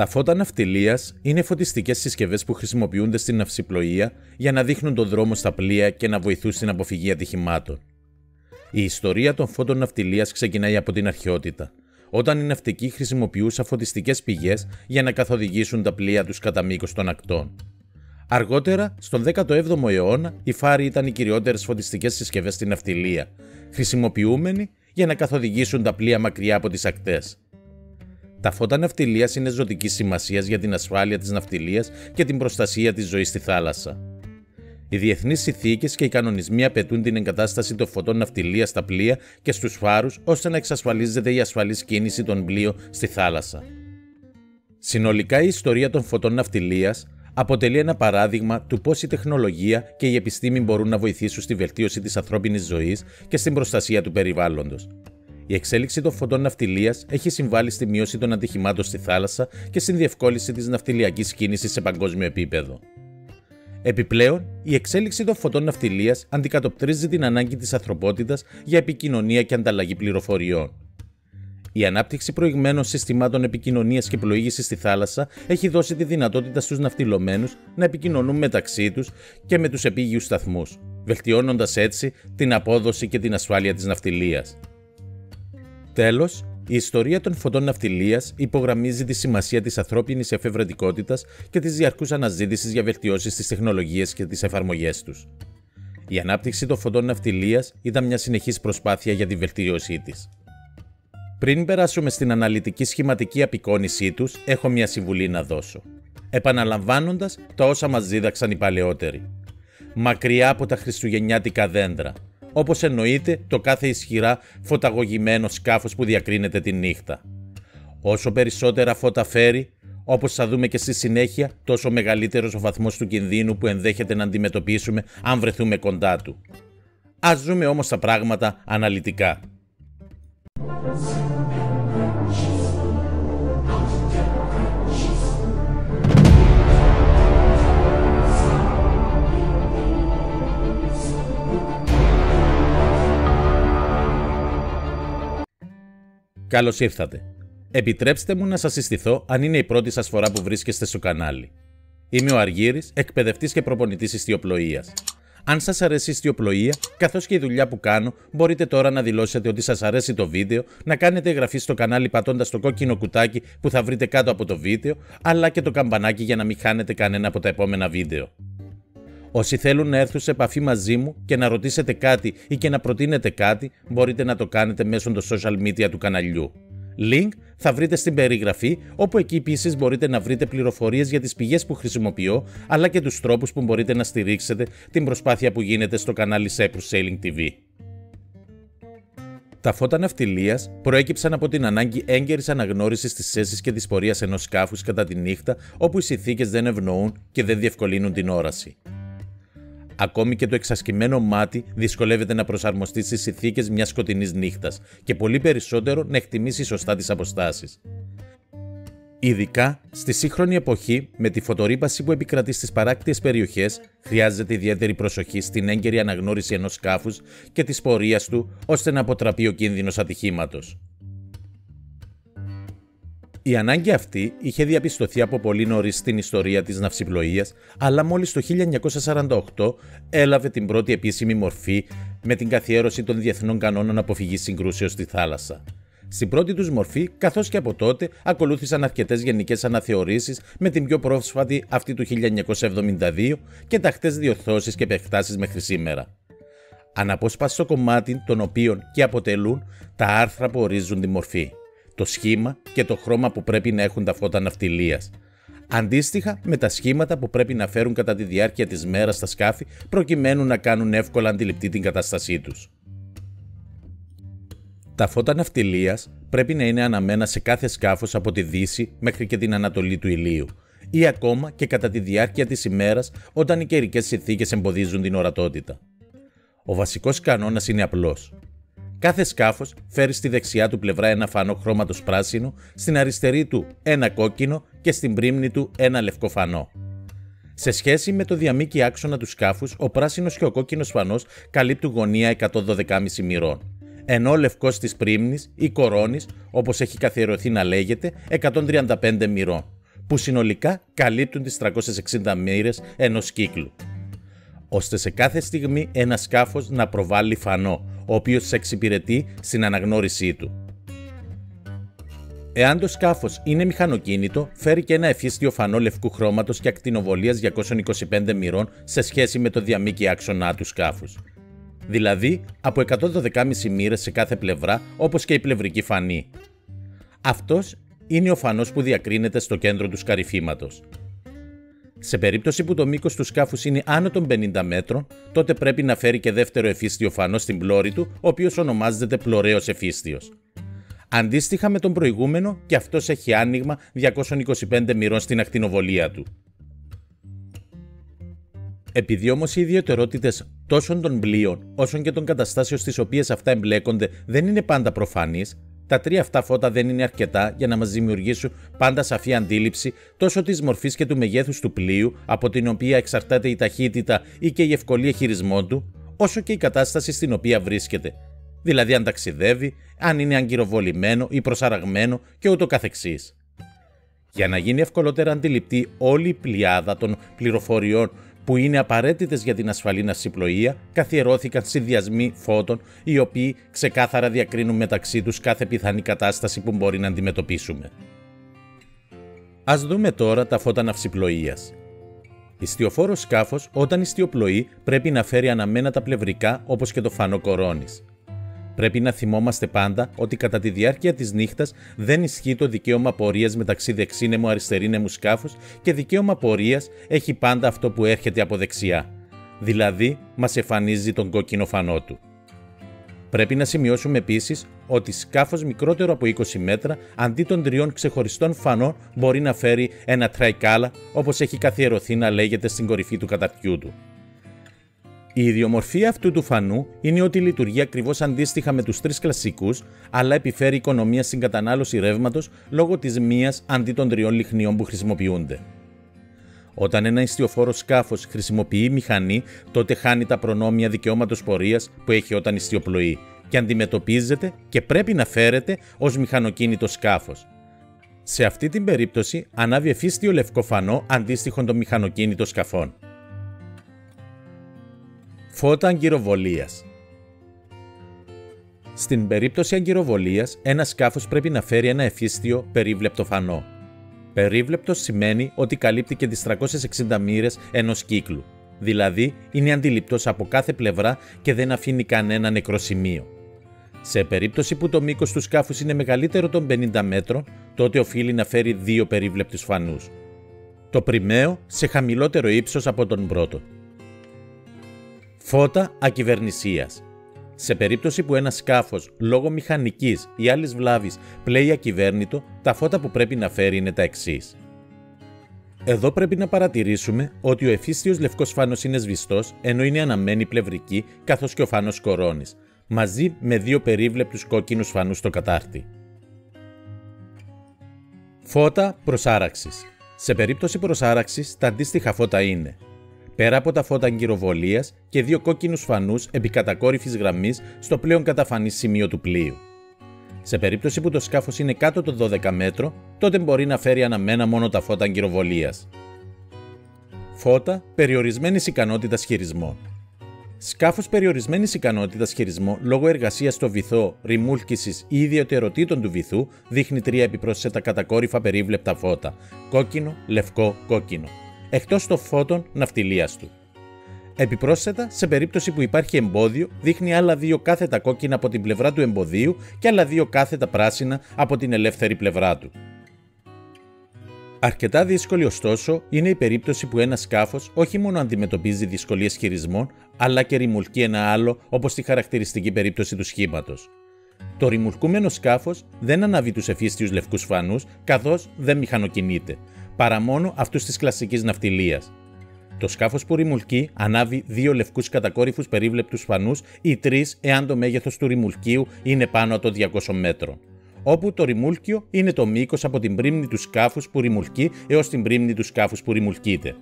Τα φώτα ναυτιλίας είναι φωτιστικές συσκευές που χρησιμοποιούνται στην ναυσιπλοεία για να δείχνουν τον δρόμο στα πλοία και να βοηθούν στην αποφυγή ατυχημάτων. Η ιστορία των φώτων ναυτιλίας ξεκινάει από την αρχαιότητα, όταν οι ναυτικοί χρησιμοποιούσαν φωτιστικές πηγές για να καθοδηγήσουν τα πλοία τους κατά μήκος των ακτών. Αργότερα, στον 17ο αιώνα, οι φάροι ήταν οι κυριότερες φωτιστικές συσκευές στην ναυτιλία, χρησιμοποιούμενοι για να καθοδηγήσουν τα πλοία μακριά από τις ακτές. Τα φώτα ναυτιλίας είναι ζωτικής σημασίας για την ασφάλεια της ναυτιλίας και την προστασία της ζωής στη θάλασσα. Οι διεθνείς συνθήκες και οι κανονισμοί απαιτούν την εγκατάσταση των φωτών ναυτιλίας στα πλοία και στους φάρους ώστε να εξασφαλίζεται η ασφαλής κίνηση των πλοίων στη θάλασσα. Συνολικά, η ιστορία των φωτών ναυτιλίας αποτελεί ένα παράδειγμα του πώς η τεχνολογία και η επιστήμη μπορούν να βοηθήσουν στη βελτίωση της ανθρώπινης ζωής και στην προστασία του περιβάλλοντος. Η εξέλιξη των φωτών ναυτιλίας έχει συμβάλει στη μείωση των ατυχημάτων στη θάλασσα και στην διευκόλυνση της ναυτιλιακής κίνησης σε παγκόσμιο επίπεδο. Επιπλέον, η εξέλιξη των φωτών ναυτιλίας αντικατοπτρίζει την ανάγκη της ανθρωπότητας για επικοινωνία και ανταλλαγή πληροφοριών. Η ανάπτυξη προηγμένων συστημάτων επικοινωνίας και πλοήγησης στη θάλασσα έχει δώσει τη δυνατότητα στους ναυτιλωμένους να επικοινωνούν μεταξύ τους και με τους επίγειους σταθμούς, βελτιώνοντας έτσι την απόδοση και την ασφάλεια της ναυτιλίας. Τέλος, η ιστορία των φωτών ναυτιλίας υπογραμμίζει τη σημασία της ανθρώπινης εφευρετικότητας και της διαρκούς αναζήτησης για βελτιώσεις στις τεχνολογίες και τις εφαρμογές τους. Η ανάπτυξη των φωτών ναυτιλίας ήταν μια συνεχής προσπάθεια για τη βελτίωσή της. Πριν περάσουμε στην αναλυτική σχηματική απεικόνισή τους, έχω μια συμβουλή να δώσω, επαναλαμβάνοντας τα όσα μας δίδαξαν οι παλαιότεροι. Μακριά από τα χριστουγεννιάτικα δέντρα, όπως εννοείται το κάθε ισχυρά φωταγωγημένο σκάφος που διακρίνεται τη νύχτα. Όσο περισσότερα φώτα φέρει, όπως θα δούμε και στη συνέχεια, τόσο μεγαλύτερος ο βαθμός του κινδύνου που ενδέχεται να αντιμετωπίσουμε αν βρεθούμε κοντά του. Ας δούμε όμως τα πράγματα αναλυτικά. Καλώς ήρθατε. Επιτρέψτε μου να σας συστηθώ αν είναι η πρώτη σας φορά που βρίσκεστε στο κανάλι. Είμαι ο Αργύρης, εκπαιδευτής και προπονητής ιστιοπλοείας. Αν σας αρέσει η ιστιοπλοεία, καθώς και η δουλειά που κάνω, μπορείτε τώρα να δηλώσετε ότι σας αρέσει το βίντεο, να κάνετε εγγραφή στο κανάλι πατώντας το κόκκινο κουτάκι που θα βρείτε κάτω από το βίντεο, αλλά και το καμπανάκι για να μην χάνετε κανένα από τα επόμενα βίντεο. Όσοι θέλουν να έρθουν σε επαφή μαζί μου και να ρωτήσετε κάτι ή και να προτείνετε κάτι, μπορείτε να το κάνετε μέσω των social media του καναλιού. Link θα βρείτε στην περιγραφή, όπου εκεί επίσης μπορείτε να βρείτε πληροφορίες για τις πηγές που χρησιμοποιώ, αλλά και τους τρόπους που μπορείτε να στηρίξετε την προσπάθεια που γίνεται στο κανάλι Cyprus Sailing TV. Τα φώτα ναυτιλίας προέκυψαν από την ανάγκη έγκαιρης αναγνώρισης της θέσης και της πορείας ενός σκάφους κατά τη νύχτα, όπου οι συνθήκες δεν ευνοούν και δεν διευκολύνουν την όραση. Ακόμη και το εξασκημένο μάτι δυσκολεύεται να προσαρμοστεί στις συνθήκες μιας σκοτεινής νύχτας και πολύ περισσότερο να εκτιμήσει σωστά τις αποστάσεις. Ειδικά στη σύγχρονη εποχή, με τη φωτορύπαση που επικρατεί στις παράκτιες περιοχές, χρειάζεται ιδιαίτερη προσοχή στην έγκαιρη αναγνώριση ενός σκάφους και της πορείας του, ώστε να αποτραπεί ο κίνδυνος ατυχήματος. Η ανάγκη αυτή είχε διαπιστωθεί από πολύ νωρίς στην ιστορία της ναυσιπλοείας, αλλά μόλις το 1948 έλαβε την πρώτη επίσημη μορφή με την καθιέρωση των διεθνών κανόνων αποφυγής συγκρούσεως στη θάλασσα. Στην πρώτη τους μορφή, καθώς και από τότε, ακολούθησαν αρκετές γενικές αναθεωρήσεις, με την πιο πρόσφατη αυτή του 1972 και τακτές διορθώσεις και επεκτάσεις μέχρι σήμερα. Αναπόσπαστο κομμάτι των οποίων και αποτελούν τα άρθρα που ορίζουν τη μορφή, το σχήμα και το χρώμα που πρέπει να έχουν τα φώτα ναυτιλίας, αντίστοιχα με τα σχήματα που πρέπει να φέρουν κατά τη διάρκεια της μέρας στα σκάφη, προκειμένου να κάνουν εύκολα αντιληπτή την κατάστασή τους. Τα φώτα ναυτιλίας πρέπει να είναι αναμένα σε κάθε σκάφος από τη δύση μέχρι και την ανατολή του ηλίου, ή ακόμα και κατά τη διάρκεια της ημέρας, όταν οι καιρικές συνθήκες εμποδίζουν την ορατότητα. Ο βασικός κανόνας είναι απλός. Κάθε σκάφος φέρει στη δεξιά του πλευρά ένα φανό χρώματος πράσινο, στην αριστερή του ένα κόκκινο και στην πρίμνη του ένα λευκό φανό. Σε σχέση με το διαμήκη άξονα του σκάφους, ο πράσινος και ο κόκκινος φανός καλύπτουν γωνία 112,5 μοιρών, ενώ ο λευκός της πρίμνης ή κορώνης, όπως έχει καθιερωθεί να λέγεται, 135 μοιρών, που συνολικά καλύπτουν τις 360 μοίρες ενός κύκλου, ώστε σε κάθε στιγμή ένα σκάφος να προβάλλει φανό, ο οποίος εξυπηρετεί στην αναγνώρισή του. Εάν το σκάφος είναι μηχανοκίνητο, φέρει και ένα εφίστιο φανό λευκού χρώματος και ακτινοβολίας 225 μοιρών σε σχέση με το διαμήκη άξονά του σκάφους. Δηλαδή από 112,5 μοίρες σε κάθε πλευρά, όπως και η πλευρική φανή. Αυτός είναι ο φανός που διακρίνεται στο κέντρο του σκαρυφήματος. Σε περίπτωση που το μήκος του σκάφους είναι άνω των 50 μέτρων, τότε πρέπει να φέρει και δεύτερο εφίστιο φανό στην πλώρη του, ο οποίος ονομάζεται πλωρέος εφίστιος. Αντίστοιχα με τον προηγούμενο, και αυτός έχει άνοιγμα 225 μοιρών στην ακτινοβολία του. Επειδή όμως οι ιδιαιτερότητες τόσο των πλοίων όσο και των καταστάσεων στις οποίες αυτά εμπλέκονται δεν είναι πάντα προφανείς, τα τρία αυτά φώτα δεν είναι αρκετά για να μας δημιουργήσουν πάντα σαφή αντίληψη τόσο της μορφής και του μεγέθους του πλοίου, από την οποία εξαρτάται η ταχύτητα ή και η ευκολία χειρισμού του, όσο και η κατάσταση στην οποία βρίσκεται. Δηλαδή αν ταξιδεύει, αν είναι αγκυροβολημένο ή προσαραγμένο και ούτω καθεξής. Για να γίνει ευκολότερα αντιληπτή όλη η πλειάδα των πληροφοριών που είναι απαραίτητες για την ασφαλή ναυσιπλοεία, καθιερώθηκαν συνδυασμοί φώτων, οι οποίοι ξεκάθαρα διακρίνουν μεταξύ τους κάθε πιθανή κατάσταση που μπορεί να αντιμετωπίσουμε. Ας δούμε τώρα τα φώτα ναυσιπλοείας. Ιστιοφόρο σκάφος, όταν ιστιοπλοεί, πρέπει να φέρει αναμένα τα πλευρικά όπως και το φανό κορώνης. Πρέπει να θυμόμαστε πάντα ότι κατά τη διάρκεια της νύχτας δεν ισχύει το δικαίωμα πορείας μεταξύ δεξίνεμου-αριστερίνεμου σκάφους και δικαίωμα πορείας έχει πάντα αυτό που έρχεται από δεξιά, δηλαδή μας εμφανίζει τον κόκκινο φανό του. Πρέπει να σημειώσουμε επίσης ότι σκάφος μικρότερο από 20 μέτρα αντί των τριών ξεχωριστών φανών μπορεί να φέρει ένα τραϊκάλα, όπως έχει καθιερωθεί να λέγεται στην κορυφή του καταρτιού του. Η ιδιομορφία αυτού του φανού είναι ότι λειτουργεί ακριβώς αντίστοιχα με τους τρεις κλασικούς, αλλά επιφέρει οικονομία στην κατανάλωση ρεύματος λόγω της μίας αντί των τριών λιχνιών που χρησιμοποιούνται. Όταν ένα ιστιοφόρο σκάφος χρησιμοποιεί μηχανή, τότε χάνει τα προνόμια δικαιώματος πορείας που έχει όταν ιστιοπλοεί και αντιμετωπίζεται και πρέπει να φέρεται ως μηχανοκίνητο σκάφος. Σε αυτή την περίπτωση ανάβει εφίστιο λευκό φανό αντίστοιχο των μηχανοκίνητων σκαφών. Φώτα αγκυροβολίας. Στην περίπτωση αγκυροβολίας, ένα σκάφος πρέπει να φέρει ένα εφίστιο περίβλεπτο φανό. Περίβλεπτος σημαίνει ότι καλύπτει και τις 360 μοίρες ενός κύκλου, δηλαδή είναι αντιληπτός από κάθε πλευρά και δεν αφήνει κανένα νεκρό σημείο. Σε περίπτωση που το μήκος του σκάφους είναι μεγαλύτερο των 50 μέτρων, τότε οφείλει να φέρει δύο περίβλεπτους φανούς. Το πριμαίο σε χαμηλότερο ύψος από τον πρώτο. Φώτα ακυβερνησίας. Σε περίπτωση που ένα σκάφος λόγω μηχανικής ή άλλης βλάβης πλέει ακυβέρνητο, τα φώτα που πρέπει να φέρει είναι τα εξής. Εδώ πρέπει να παρατηρήσουμε ότι ο εφίστιος λευκός φάνος είναι σβηστός, ενώ είναι αναμένη πλευρική, καθώς και ο φάνος κορώνης, μαζί με δύο περίβλεπτους κόκκινους φανούς στο κατάρτι. Φώτα προσάραξης. Σε περίπτωση προσάραξης, τα αντίστοιχα φώτα είναι: πέρα από τα φώτα αγκυροβολίας και δύο κόκκινους φανούς επί κατακόρυφης γραμμής στο πλέον καταφανής σημείο του πλοίου. Σε περίπτωση που το σκάφος είναι κάτω των 12 μέτρων, τότε μπορεί να φέρει αναμένα μόνο τα φώτα αγκυροβολίας. Φώτα περιορισμένης ικανότητας χειρισμών. Σκάφος περιορισμένης ικανότητας χειρισμών λόγω εργασίας στο βυθό, ρημούλκησης ή ιδιαιτεροτήτων του βυθού δείχνει τρία επιπρόσθετα κατακόρυφα περίβλεπτα φώτα: κόκκινο, λευκό, κόκκινο, εκτός των φώτων ναυτιλίας του. Επιπρόσθετα, σε περίπτωση που υπάρχει εμπόδιο, δείχνει άλλα δύο κάθετα κόκκινα από την πλευρά του εμποδίου και άλλα δύο κάθετα πράσινα από την ελεύθερη πλευρά του. Αρκετά δύσκολη ωστόσο είναι η περίπτωση που ένα σκάφος όχι μόνο αντιμετωπίζει δυσκολίες χειρισμών, αλλά και ρημουλκεί ένα άλλο, όπως στη χαρακτηριστική περίπτωση του σχήματος. Το ρημουλκούμενο σκάφος δεν αναβεί τους εφίστιους λευκούς φανούς, καθώς δεν μηχανοκινείται, παρά μόνο αυτούς της κλασικής ναυτιλίας. Το σκάφος που ρημουλκεί ανάβει δύο λευκούς κατακόρυφους περίβλεπτους φανούς ή τρεις εάν το μέγεθος του ρημουλκίου είναι πάνω από 200 μέτρων, όπου το ρημούλκιο είναι το μήκος από την πρίμνη του σκάφους που ρημουλκεί έως την πρίμνη του σκάφους που ρημουλκείται.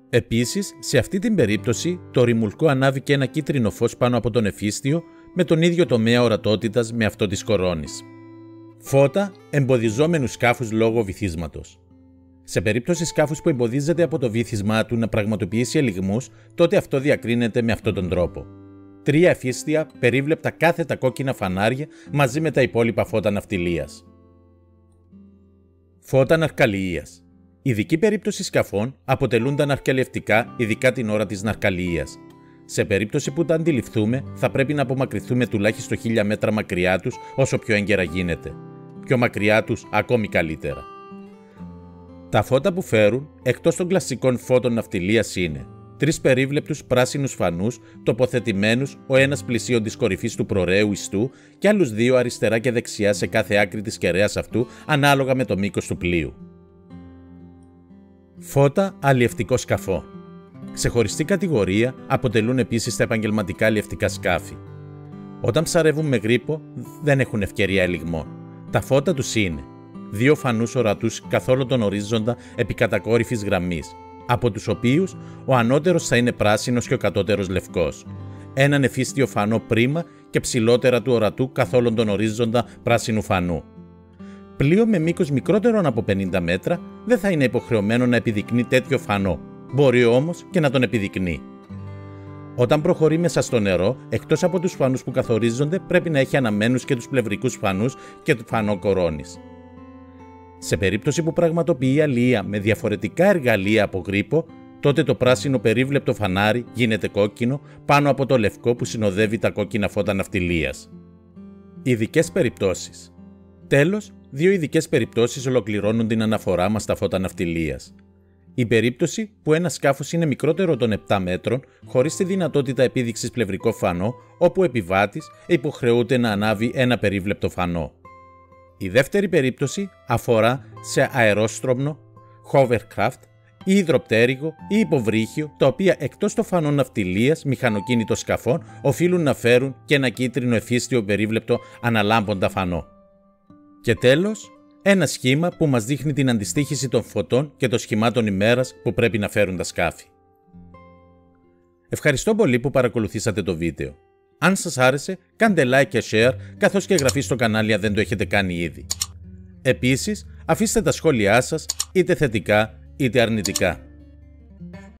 Επίσης, σε αυτή την περίπτωση, το ρημουλκό ανάβει και ένα κίτρινο φως πάνω από τον εφίστιο με τον ίδιο τομέα ορατότητας με αυτό της κορώνης. Φώτα εμποδιζόμενου σκάφους λόγω βυθίσματος. Σε περίπτωση σκάφους που εμποδίζεται από το βύθισμά του να πραγματοποιήσει ελιγμούς, τότε αυτό διακρίνεται με αυτόν τον τρόπο. 3 εφίστια περίβλεπτα κάθετα κόκκινα φανάρια μαζί με τα υπόλοιπα φώτα ναυτιλίας. Φώτα ναρκαλιείας. Ειδική περίπτωση σκαφών αποτελούν τα ναρκαλιευτικά, ειδικά την ώρα της ναρκαλιείας. Σε περίπτωση που τα αντιληφθούμε, θα πρέπει να απομακρυνθούμε τουλάχιστον 1000 μέτρα μακριά τους όσο πιο έγκαιρα γίνεται. Πιο μακριά τους, ακόμη καλύτερα. Τα φώτα που φέρουν, εκτός των κλασικών φώτων ναυτιλίας, είναι 3 περίβλεπτους πράσινους φανούς, τοποθετημένους ο ένας πλησίον της κορυφής του προραίου ιστού και άλλους 2 αριστερά και δεξιά σε κάθε άκρη της κεραίας αυτού, ανάλογα με το μήκος του πλοίου. Φώτα αλλιευτικό σκαφό. Ξεχωριστή κατηγορία αποτελούν επίσης τα επαγγελματικά αλλιευτικά σκάφη. Όταν ψαρεύουν με γρίπο, δεν έχουν ευκαιρία ελιγμών. Τα φώτα τους είναι 2 φανούς ορατούς καθ' όλο τον ορίζοντα επικατακόρυφης γραμμής, από τους οποίους ο ανώτερος θα είναι πράσινος και ο κατώτερος λευκός. Έναν εφίστιο φανό πρίμα και ψηλότερα του ορατού καθ' όλον τον ορίζοντα πράσινου φανού. Πλοίο με μήκος μικρότερον από 50 μέτρα δεν θα είναι υποχρεωμένο να επιδεικνύει τέτοιο φανό, μπορεί όμως και να τον επιδεικνύει. Όταν προχωρεί μέσα στο νερό, εκτός από τους φανούς που καθορίζονται, πρέπει να έχει αναμένους και τους πλευρικούς φανούς και το φανό κορώνης. Σε περίπτωση που πραγματοποιεί αλληλεία με διαφορετικά εργαλεία από γρίπο, τότε το πράσινο περίβλεπτο φανάρι γίνεται κόκκινο πάνω από το λευκό που συνοδεύει τα κόκκινα φώτα ναυτιλίας. Ειδικές περιπτώσεις. Τέλος, 2 ειδικές περιπτώσεις ολοκληρώνουν την αναφορά μας στα φώτα ναυτιλίας. Η περίπτωση που ένα σκάφος είναι μικρότερο των 7 μέτρων, χωρίς τη δυνατότητα επίδειξης πλευρικό φανό, όπου ο επιβάτης υποχρεούται να ανάβει ένα περίβλεπτο φανό. Η δεύτερη περίπτωση αφορά σε αερόστρομνο, hovercraft ή υδροπτέρυγο ή υποβρύχιο, τα οποία εκτός των φανών ναυτιλίας μηχανοκίνητων σκαφών οφείλουν να φέρουν και ένα κίτρινο εφίστιο περίβλεπτο αναλάμποντα φανό. Και τέλος, ένα σχήμα που μας δείχνει την αντιστοίχηση των φωτών και των σχημάτων ημέρας που πρέπει να φέρουν τα σκάφη. Ευχαριστώ πολύ που παρακολουθήσατε το βίντεο. Αν σας άρεσε, κάντε like και share, καθώς και εγγραφή στο κανάλι αν δεν το έχετε κάνει ήδη. Επίσης, αφήστε τα σχόλιά σας, είτε θετικά είτε αρνητικά.